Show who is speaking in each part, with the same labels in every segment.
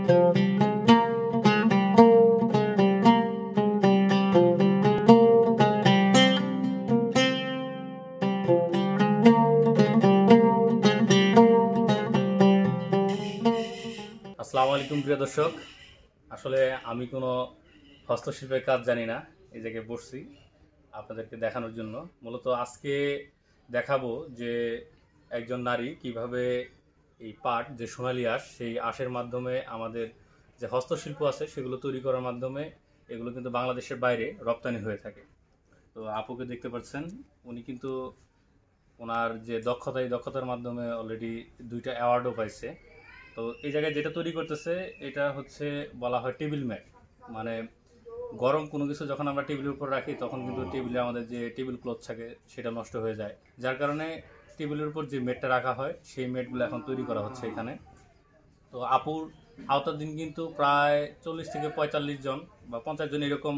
Speaker 1: আসসালামু আলাইকুম প্রিয় দর্শক, আসলে আমি কোনো হস্তশিল্পের কাজ জানি না। এই জায়গায় বসছি আপনাদেরকে দেখানোর জন্য। মূলত আজকে দেখাবো যে একজন নারী কিভাবে এই পাট যে সোনালী আঁশ, সেই আঁশের মাধ্যমে আমাদের যে হস্তশিল্প আছে সেগুলো তৈরি করার মাধ্যমে এগুলো কিন্তু বাংলাদেশের বাইরে রপ্তানি হয়ে থাকে। তো আপুকে দেখতে পাচ্ছেন, উনি কিন্তু ওনার যে দক্ষতা, এই দক্ষতার মাধ্যমে অলরেডি 2টা অ্যাওয়ার্ডও পাইছে। তো এই জায়গায় যেটা তৈরি করতেছে এটা হচ্ছে বলা হয় টেবিল ম্যাট। মানে গরম কোনো কিছু যখন আমরা টেবিলের উপর রাখি তখন কিন্তু টেবিলে আমাদের যে টেবিল ক্লথ থাকে সেটা নষ্ট হয়ে যায়, যার কারণে টেবিলের উপর যে ম্যাটটা রাখা হয় সেই ম্যাটগুলো এখন তৈরি করা হচ্ছে এখানে। তো আপুর আওতাধীন কিন্তু প্রায় 40 থেকে 45 জন বা 50 জন এরকম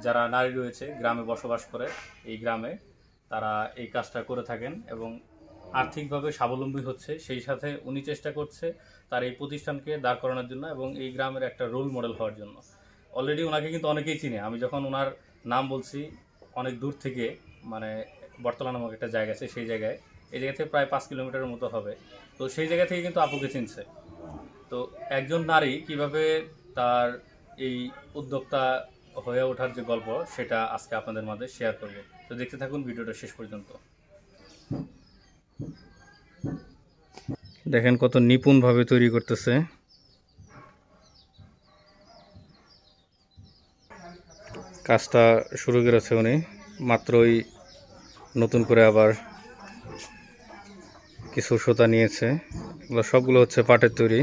Speaker 1: যারা নারী রয়েছে, গ্রামে বসবাস করে এই গ্রামে, তারা এই কাজটা করে থাকেন এবং আর্থিকভাবে স্বাবলম্বী হচ্ছে। সেই সাথে উনি চেষ্টা করছে তার এই প্রতিষ্ঠানকে দাঁড় করানোর জন্য এবং এই গ্রামের একটা রোল মডেল হওয়ার জন্য। অলরেডি ওনাকে কিন্তু অনেকেই চিনে। আমি যখন ওনার নাম বলছি অনেক দূর থেকে, মানে বটতলা নামক একটা জায়গা আছে, সেই জায়গায়, এই জায়গা থেকে প্রায় 5 কিলোমিটারের মতো হবে, তো সেই জায়গা থেকে কিন্তু আপুকে চিনছে। তো একজন নারী কিভাবে তার এই উদ্যোক্তা হয়ে ওঠার যে গল্প, সেটা আজকে আপনাদের মাঝে শেয়ার করব। তো দেখতে থাকুন ভিডিওটা শেষ পর্যন্ত। দেখেন কত নিপুণভাবে তৈরি করতেছে। কাজটা শুরু করেছে উনি মাত্রই, নতুন করে আবার কিছু সুতা নিয়েছে। এগুলো সবগুলো হচ্ছে পাটের তৈরি।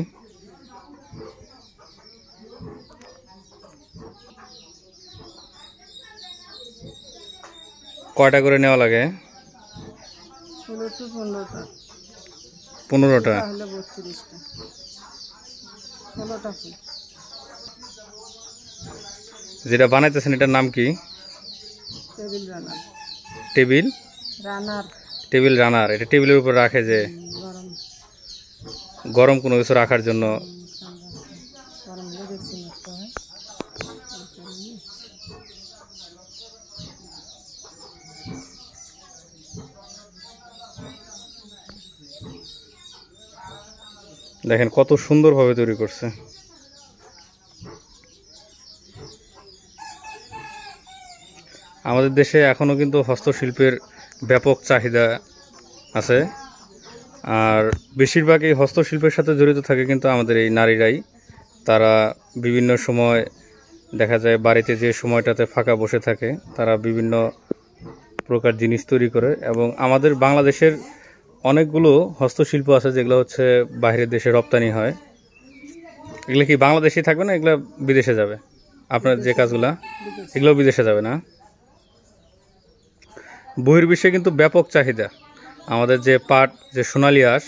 Speaker 1: কয়টা করে নেওয়া লাগে? 15টা। যেটা বানাইতেছেন এটার নাম কি? Table runner. এটা টেবিলের উপর রাখে যে গরম কোনো কিছু রাখার জন্য। দেখেন কত সুন্দরভাবে তৈরি করছে। আমাদের দেশে এখনও কিন্তু হস্তশিল্পের ব্যাপক চাহিদা আছে, আর বেশিরভাগ এই হস্তশিল্পের সাথে জড়িত থাকে কিন্তু আমাদের এই নারীরাই। তারা বিভিন্ন সময় দেখা যায় বাড়িতে যে সময়টাতে ফাঁকা বসে থাকে, তারা বিভিন্ন প্রকার জিনিস তৈরি করে। এবং আমাদের বাংলাদেশের অনেকগুলো হস্তশিল্প আছে যেগুলো হচ্ছে বাইরের দেশে রপ্তানি হয়। এগুলো কি বাংলাদেশেই থাকবে না এগুলো বিদেশে যাবে? আপনার যে কাজগুলা, এগুলো বিদেশে যাবে না? বহির্বিশ্বে কিন্তু ব্যাপক চাহিদা। আমাদের যে পাট, যে সোনালী আঁশ,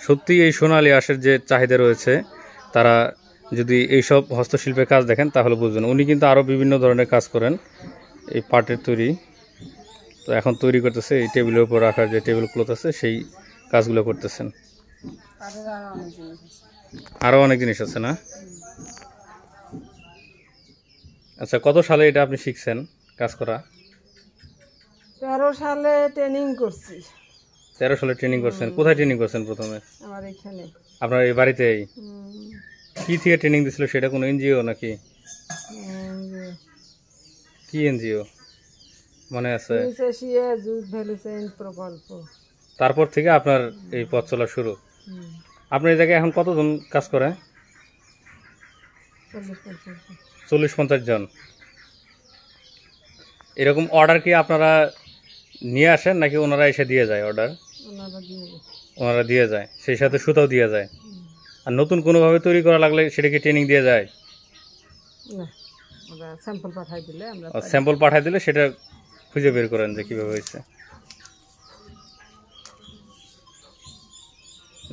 Speaker 1: সত্যি এই সোনালী আঁশের যে চাহিদা রয়েছে, তারা যদি এইসব হস্তশিল্পের কাজ দেখেন তাহলে বুঝবেন। উনি কিন্তু আরও বিভিন্ন ধরনের কাজ করেন এই পাটের তৈরি। তো এখন তৈরি করতেছে এই টেবিলের উপর রাখার যে টেবিল ক্লথ আছে, সেই কাজগুলো করতেছেন। আরও অনেক জিনিস আছে না? আচ্ছা, কত সালে এটা আপনি শিখছেন কাজ করা?
Speaker 2: 13 সালে ট্রেনিং করছি।
Speaker 1: 13 সালে ট্রেনিং করছেন? কোথায় ট্রেনিং করছেন প্রথমে?
Speaker 2: আমার এখানে।
Speaker 1: আপনার এই বাড়িতেই? কি থেকে ট্রেনিং দিছিল সেটা? কোনো এনজিও নাকি? কি এনজিও মনে আছে?
Speaker 2: জুট ভ্যালি চেইন প্রকল্প।
Speaker 1: তারপর থেকে আপনার এই পথ চলা শুরু। আপনার এই জায়গায় এখন কতজন কাজ করে? 40-50 জন। এরকম অর্ডার কি আপনারা নিয়ে আসেন নাকি ওনারা এসে দিয়ে যায় অর্ডার? ওনারা দিয়ে যায়, সেই সাথে সুতাও দিয়ে যায়। আর নতুন কোনোভাবে তৈরি করা লাগলে সেটা কি ট্রেনিং দিয়ে যায়? স্যাম্পল পাঠাই দিলে সেটা খুঁজে বের করেন যে কীভাবে হয়েছে।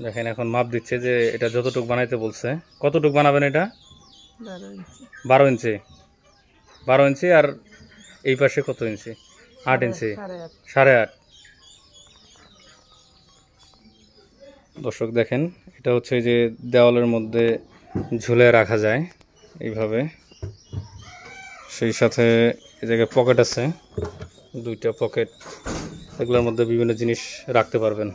Speaker 1: দেখেন এখন মাপ দিচ্ছে যে এটা যতটুকু বানাইতে বলছে। কতটুকু বানাবেন এটা? 12 ইঞ্চি। 12 ইঞ্চি। আর এই পাশে কত ইঞ্চি? 8 ইঞ্চি। 8.5। দর্শক দেখেন, এটা হচ্ছে যে দেওয়ালের মধ্যে ঝুলে রাখা যায় এইভাবে। সেই সাথে এই জায়গায় পকেট আছে, 2টা পকেট, এগুলোর মধ্যে বিভিন্ন জিনিস রাখতে পারবেন।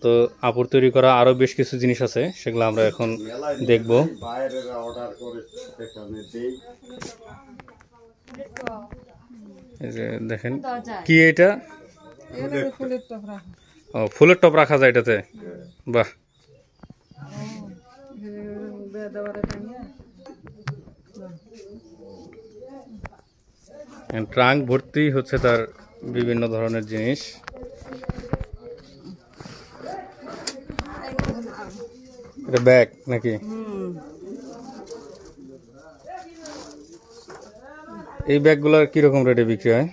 Speaker 1: তো আপুর তৈরি করা আরও বেশ কিছু জিনিস আছে, সেগুলো আমরা এখন দেখব। এই যে দেখেন কি এটা, ও ফুলের টপ রাখা যায় এটাতে, বাহ। ট্রাঙ্ক ভর্তি হচ্ছে তার বিভিন্ন ধরনের জিনিস। এটা ব্যাগ নাকি? এই ব্যাগগুলোর কিরকম রেটে বিক্রি হয়?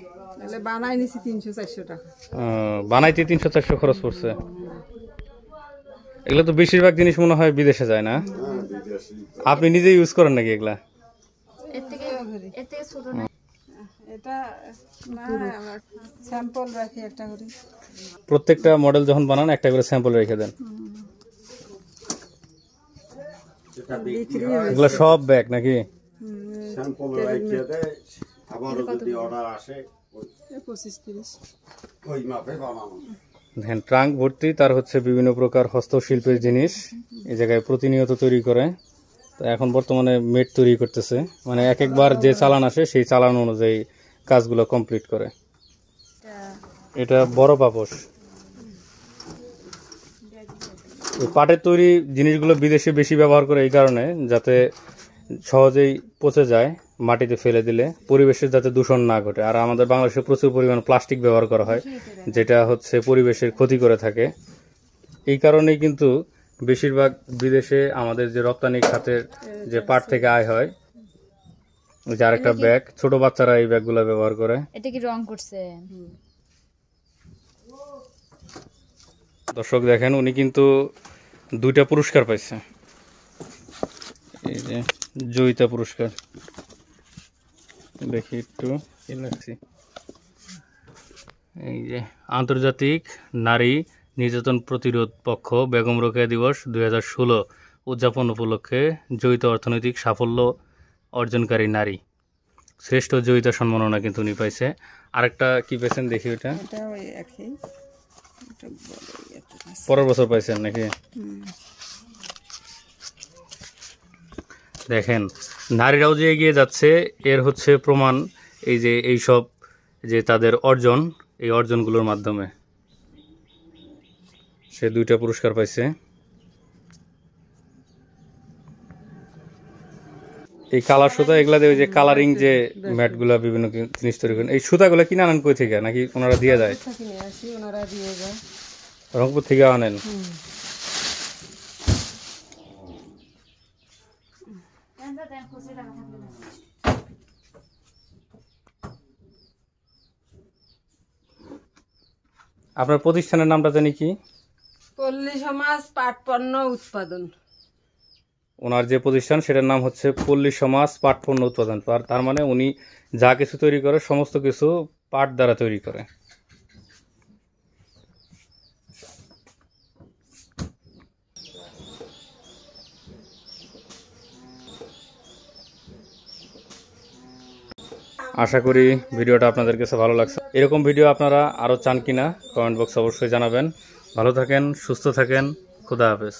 Speaker 2: বানাই নিছি 300-400 টাকা।
Speaker 1: বানাইতে 300-400 খরচ পড়ছে। এগুলো তো বেশিরভাগ জিনিস মনে হয় বিদেশে যায় না? আপনি নিজে ইউজ করেন নাকি এগুলা?
Speaker 2: এটা না, আমরা স্যাম্পল রাখি একটা করে।
Speaker 1: প্রত্যেকটা মডেল যখন বানান একটা করে স্যাম্পল রেখে দেন। এগুলো সব ব্যাগ নাকি?
Speaker 3: স্যাম্পল রাখিয়ে দেয়, আবার যদি অর্ডার আসে
Speaker 2: 25-30
Speaker 3: ওই মাপে বানানো।
Speaker 1: দেখেন ট্রাঙ্ক ভর্তি তার হচ্ছে বিভিন্ন প্রকার হস্তশিল্পের জিনিস এই জায়গায় প্রতিনিয়ত তৈরি করে। তো এখন বর্তমানে মেট তৈরি করতেছে, মানে এক একবার যে চালান আসে সেই চালান অনুযায়ী কাজগুলো কমপ্লিট করে। এটা বড় পাপোশ। পাটের তৈরি জিনিসগুলো বিদেশে বেশি ব্যবহার করে এই কারণে, যাতে সহজেই পচে যায়, মাটিতে ফেলে দিলে পরিবেশের যাতে দূষণ না ঘটে। আর আমাদের বাংলাদেশে প্রচুর পরিমাণ প্লাস্টিক ব্যবহার করা হয়, যেটা হচ্ছে পরিবেশের ক্ষতি করে থাকে। এই কারণেই কিন্তু বেশিরভাগ বিদেশে আমাদের যে রপ্তানি খাতের যে পাট থেকে আয় হয়, যে আরেকটা ব্যাগ, ছোট বাচ্চারা এই ব্যাগগুলো ব্যবহার করে।
Speaker 4: এটা কি রং করছে?
Speaker 1: দর্শক দেখেন উনি কিন্তু 2টা পুরস্কার পাইছে, এই যে জয়িতা পুরস্কার। দেখি একটু কি লাগছে, এই যে আন্তর্জাতিক নারী নির্যাতন প্রতিরোধ পক্ষ বেগম রোকেয়া দিবস 2016 উদযাপন উপলক্ষে জয়িতা অর্থনৈতিক সাফল্য অর্জনকারী নারী শ্রেষ্ঠ জয়িতা সম্মাননা কিন্তু উনি পাইছে। আরেকটা কি পেয়েছেন দেখি, ওটা পরের বছর পাইছেন নাকি? দেখেন নারীরাও যে এগিয়ে যাচ্ছে এর হচ্ছে প্রমাণ এই যে এইসব যে তাদের অর্জন, এই অর্জনগুলোর মাধ্যমে সে 2টা পুরস্কার পাইছে। এই কালার সুতা এগুলা দিয়ে যে কালারিং যে ম্যাটগুলা বিভিন্ন জিনিস তৈরি করেন, এই সুতাগুলা কিনে আনেন কই থেকে, নাকি ওনারা দিয়ে যায়? রংপুর থেকে আনেন? আপনার প্রতিষ্ঠানের নামটা জানি কি?
Speaker 2: পল্লী সমাজ পাট পণ্য উৎপাদন।
Speaker 1: ওনার যে প্রতিষ্ঠান সেটার নাম হচ্ছে পল্লী সমাজ পাট পণ্য উৎপাদন। তার মানে উনি যা কিছু তৈরি করে সমস্ত কিছু পাট দ্বারা তৈরি করে। আশা করি ভিডিওটা আপনাদের কাছে ভালো লাগছে। এরকম ভিডিও আপনারা আরও চান কিনা কমেন্ট বক্সে অবশ্যই জানাবেন। ভালো থাকেন, সুস্থ থাকেন, খুদা হাফেজ।